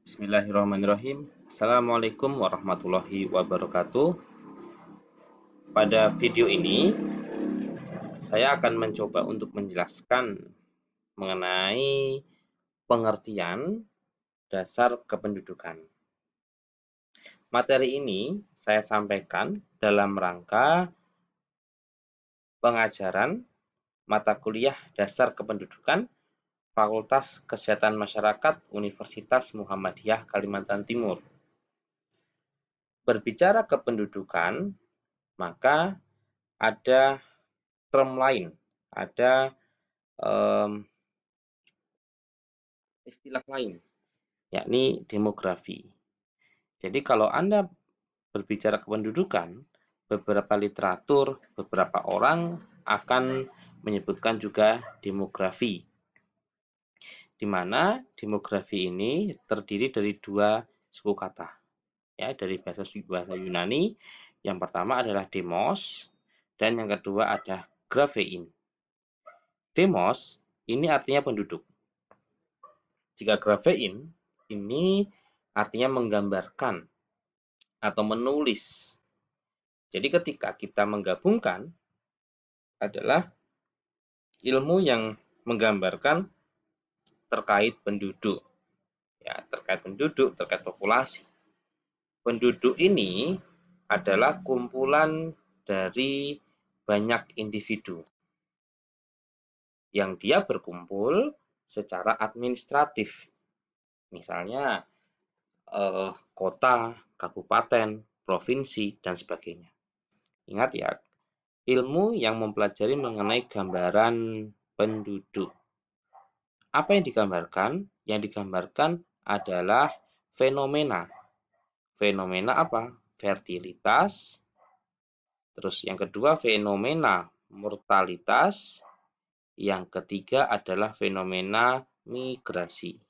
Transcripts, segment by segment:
Bismillahirrahmanirrahim. Assalamualaikum warahmatullahi wabarakatuh. Pada video ini, saya akan mencoba untuk menjelaskan mengenai pengertian dasar kependudukan. Materi ini saya sampaikan dalam rangka pengajaran mata kuliah dasar kependudukan Fakultas Kesehatan Masyarakat Universitas Muhammadiyah Kalimantan Timur. Berbicara kependudukan, maka ada term lain, ada istilah lain, yakni demografi. Jadi kalau Anda berbicara kependudukan, beberapa literatur, beberapa orang akan menyebutkan juga demografi, di mana demografi ini terdiri dari dua suku kata, ya, dari bahasa Yunani. Yang pertama adalah demos, dan yang kedua ada graphein. Demos ini artinya penduduk. Jika graphein ini artinya menggambarkan atau menulis. Jadi ketika kita menggabungkan adalah ilmu yang menggambarkan terkait penduduk. Ya, terkait penduduk, terkait populasi. Penduduk ini adalah kumpulan dari banyak individu yang dia berkumpul secara administratif. Misalnya kota, kabupaten, provinsi, dan sebagainya. Ingat ya, ilmu yang mempelajari mengenai gambaran penduduk. Apa yang digambarkan? Yang digambarkan adalah fenomena. Fenomena apa? Fertilitas. Terus yang kedua fenomena mortalitas. Yang ketiga adalah fenomena migrasi.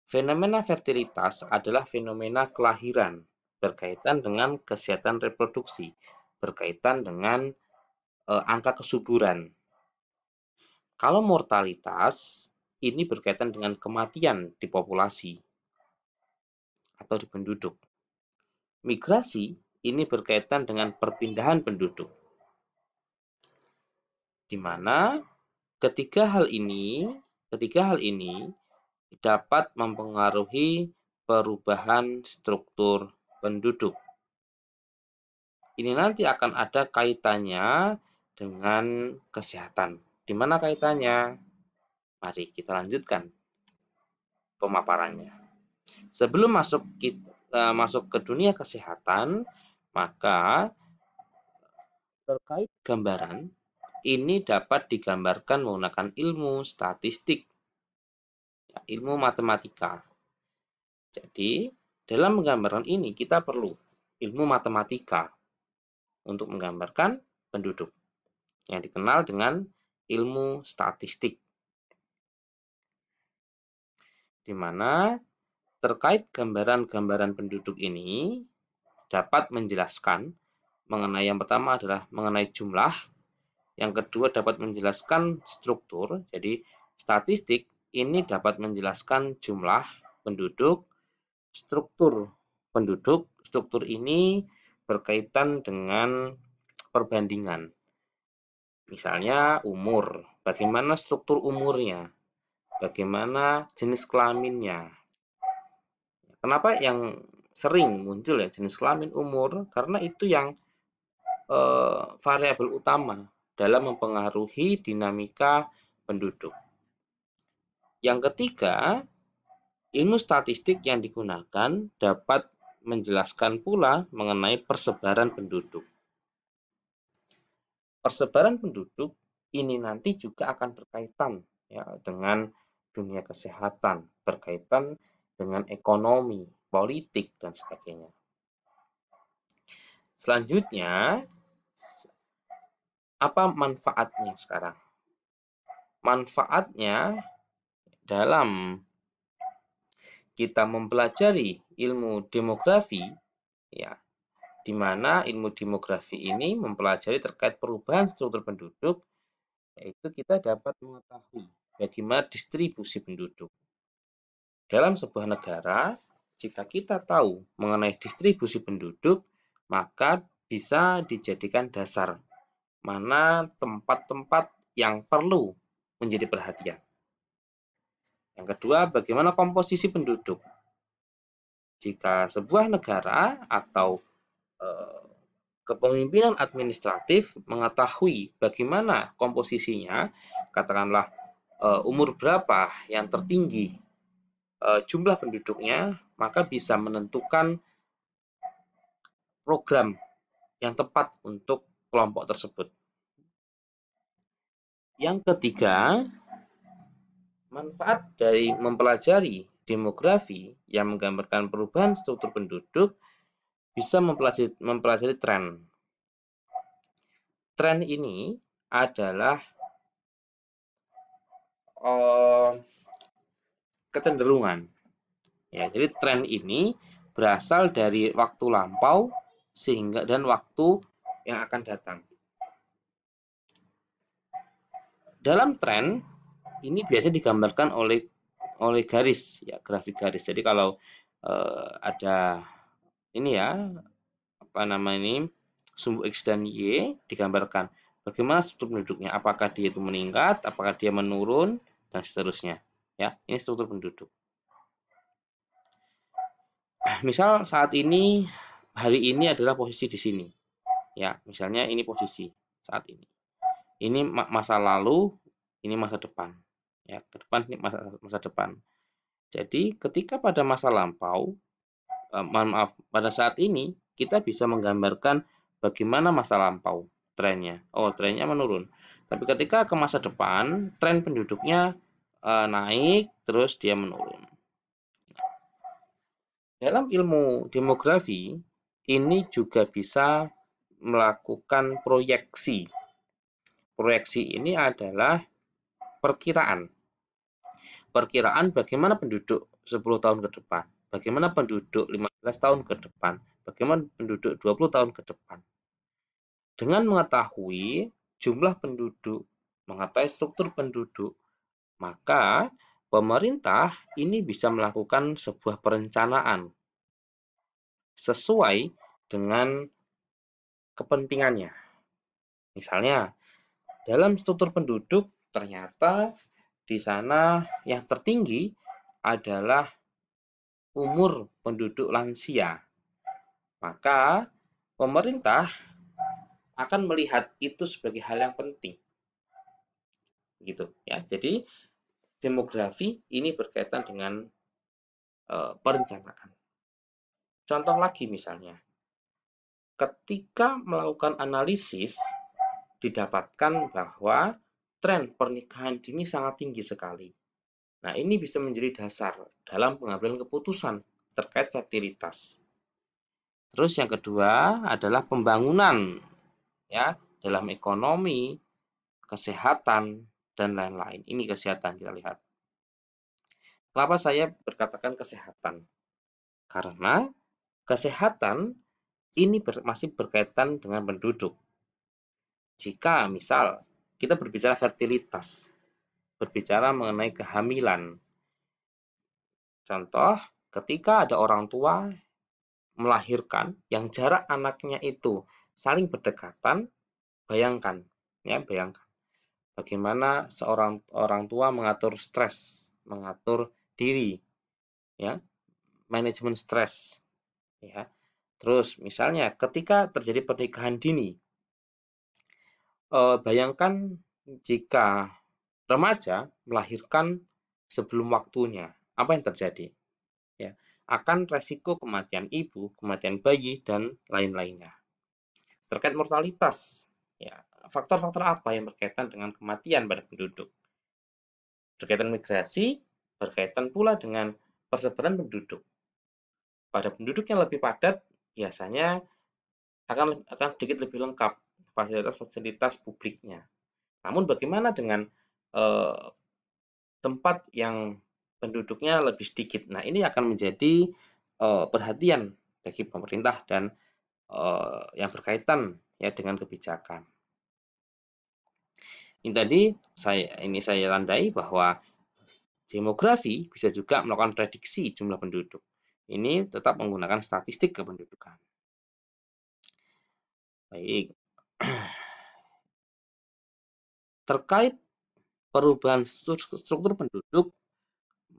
Fenomena fertilitas adalah fenomena kelahiran berkaitan dengan kesehatan reproduksi, berkaitan dengan angka kesuburan. Kalau mortalitas, ini berkaitan dengan kematian di populasi atau di penduduk. Migrasi, ini berkaitan dengan perpindahan penduduk. Di mana ketiga hal ini dapat mempengaruhi perubahan struktur penduduk. Ini nanti akan ada kaitannya dengan kesehatan. Di mana kaitannya? Mari kita lanjutkan pemaparannya. Sebelum masuk ke dunia kesehatan, maka terkait gambaran ini dapat digambarkan menggunakan ilmu statistik, ilmu matematika. Jadi, dalam penggambaran ini kita perlu ilmu matematika untuk menggambarkan penduduk yang dikenal dengan ilmu statistik, di mana terkait gambaran-gambaran penduduk ini dapat menjelaskan mengenai yang pertama adalah mengenai jumlah, yang kedua dapat menjelaskan struktur. Jadi statistik ini dapat menjelaskan jumlah penduduk, struktur penduduk. Struktur ini berkaitan dengan perbandingan. Misalnya umur, bagaimana struktur umurnya, bagaimana jenis kelaminnya. Kenapa yang sering muncul ya jenis kelamin, umur? Karena itu yang variabel utama dalam mempengaruhi dinamika penduduk. Yang ketiga, ilmu statistik yang digunakan dapat menjelaskan pula mengenai persebaran penduduk. Persebaran penduduk ini nanti juga akan berkaitan ya dengan dunia kesehatan, berkaitan dengan ekonomi, politik, dan sebagainya. Selanjutnya, apa manfaatnya sekarang? Manfaatnya dalam kita mempelajari ilmu demografi, ya, di mana ilmu demografi ini mempelajari terkait perubahan struktur penduduk, yaitu kita dapat mengetahui bagaimana distribusi penduduk. dalam sebuah negara, jika kita tahu mengenai distribusi penduduk, maka bisa dijadikan dasar mana tempat-tempat yang perlu menjadi perhatian. Yang kedua, bagaimana komposisi penduduk. Jika sebuah negara atau kepemimpinan administratif mengetahui bagaimana komposisinya, katakanlah umur berapa yang tertinggi jumlah penduduknya, maka bisa menentukan program yang tepat untuk kelompok tersebut. Yang ketiga, manfaat dari mempelajari demografi yang menggambarkan perubahan struktur penduduk bisa mempelajari tren. Tren ini adalah kecenderungan. Ya, jadi tren ini berasal dari waktu lampau sehingga dan waktu yang akan datang. Dalam tren ini biasanya digambarkan oleh garis, ya, grafik garis. Jadi kalau ada ini ya, apa nama ini, sumbu X dan Y digambarkan bagaimana struktur penduduknya, apakah dia itu meningkat, apakah dia menurun, dan seterusnya. Ya, ini struktur penduduk. Misal saat ini, hari ini adalah posisi di sini. Ya, misalnya ini posisi saat ini. Ini masa lalu, ini masa depan. Ya, ke depan ini masa depan. Jadi ketika pada masa lampau, maaf, pada saat ini kita bisa menggambarkan bagaimana masa lampau trennya. Oh, trennya menurun. Tapi ketika ke masa depan, tren penduduknya naik, terus dia menurun. Dalam ilmu demografi, ini juga bisa melakukan proyeksi. Proyeksi ini adalah perkiraan. Perkiraan bagaimana penduduk 10 tahun ke depan, bagaimana penduduk 15 tahun ke depan, bagaimana penduduk 20 tahun ke depan. Dengan mengetahui jumlah penduduk, mengetahui struktur penduduk, maka pemerintah ini bisa melakukan sebuah perencanaan sesuai dengan kepentingannya. Misalnya, dalam struktur penduduk ternyata di sana yang tertinggi adalah umur penduduk lansia. Maka pemerintah akan melihat itu sebagai hal yang penting. Gitu ya. Jadi demografi ini berkaitan dengan perencanaan. Contoh lagi misalnya, ketika melakukan analisis didapatkan bahwa tren pernikahan dini sangat tinggi sekali. Nah, ini bisa menjadi dasar dalam pengambilan keputusan terkait fertilitas. Terus yang kedua adalah pembangunan, ya, dalam ekonomi, kesehatan, dan lain-lain. Ini kesehatan kita lihat. Kenapa saya berkatakan kesehatan? Karena kesehatan ini masih berkaitan dengan penduduk. Jika misal kita berbicara fertilitas, berbicara mengenai kehamilan. Contoh, ketika ada orang tua melahirkan yang jarak anaknya itu saling berdekatan, bayangkan bagaimana seorang orang tua mengatur stres, mengatur diri, ya, manajemen stres, ya. Terus misalnya ketika terjadi pernikahan dini, bayangkan jika remaja melahirkan sebelum waktunya, apa yang terjadi? Ya, akan resiko kematian ibu, kematian bayi, dan lain-lainnya. Terkait mortalitas, ya, faktor-faktor apa yang berkaitan dengan kematian pada penduduk? Berkaitan migrasi, berkaitan pula dengan persebaran penduduk. Pada penduduk yang lebih padat, biasanya akan sedikit lebih lengkap fasilitas-fasilitas publiknya. Namun bagaimana dengan tempat yang penduduknya lebih sedikit? Nah, ini akan menjadi perhatian bagi pemerintah dan yang berkaitan ya dengan kebijakan. Ini tadi saya tandai bahwa demografi bisa juga melakukan prediksi jumlah penduduk. Ini tetap menggunakan statistik kependudukan. Baik. Terkait perubahan struktur penduduk,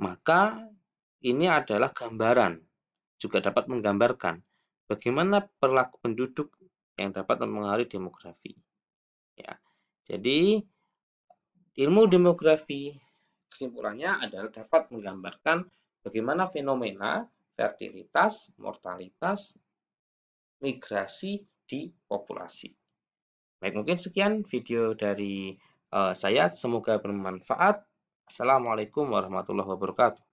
maka ini adalah gambaran, juga dapat menggambarkan bagaimana perilaku penduduk yang dapat mempengaruhi demografi. Ya, jadi ilmu demografi kesimpulannya adalah dapat menggambarkan bagaimana fenomena fertilitas, mortalitas, migrasi di populasi. Baik, mungkin sekian video dari saya. Semoga bermanfaat. Assalamualaikum warahmatullahi wabarakatuh.